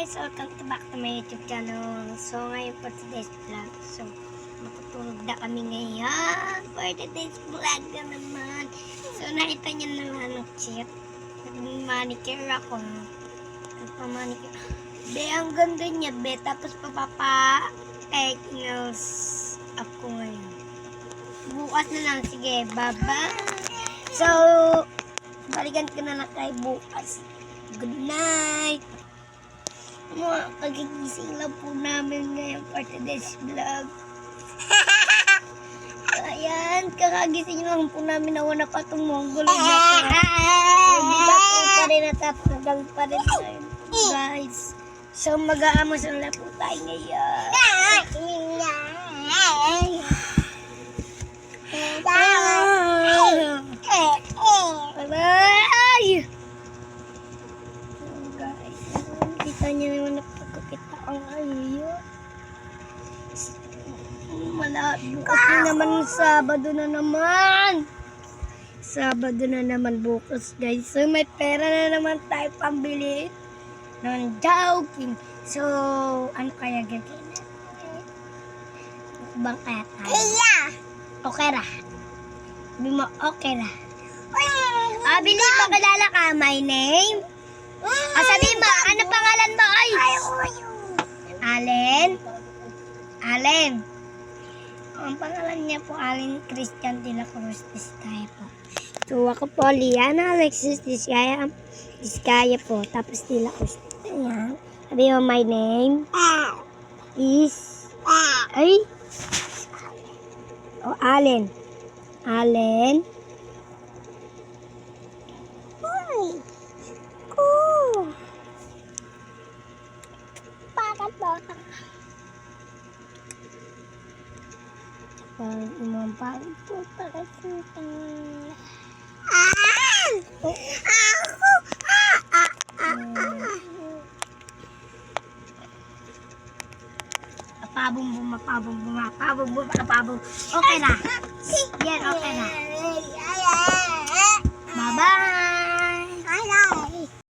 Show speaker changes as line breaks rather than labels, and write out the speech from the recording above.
guys! Welcome back to my YouTube channel. So ngayon for today's vlog. So matutulog na kami ngayon for today's vlog na naman. So nakita niyo naman ang cute. Nag-manicure ako. Nagpa-manicure. Be, ang ganda niya, be. Tapos papapa-egg nails ako ngayon. Bukas na lang. Sige, bye-bye. So, balikan ko na lang kayo bukas. Good night! Kagigising lang po namin ngayon for today's vlog. Ayan, kakagising lang po namin na wala pa itong monggol. Hindi pa po pa rin natatagal pa rin ngayon, guys. So, mag-aamos na po tayo ngayon. Bye-bye! Guys, kita niyo naman napagkakita ang ayo. Bukas na naman, Sabado na naman. Sabado na naman bukas, guys. So, may pera na naman tayo pambili ng jogging. So, ano kaya gagawin natin? Bang kaya tayo? Okay ra. Sabi mo, okay ra. Bili mo, kilala ka, my name? Sabi mo, ano pangalan mo? Ay! Allen? Allen. Ang pangalan niya po, Allen Christian de la Cruz Discaya po. So, ako po, Liana Alexis Discaya po. Tapos de la Cruz. Ayan. Sabi mo, my name is... Ay! Allen. Allen. Parang umambang po para sa Apabong. Okay na. Yan, okay na. Bye-bye.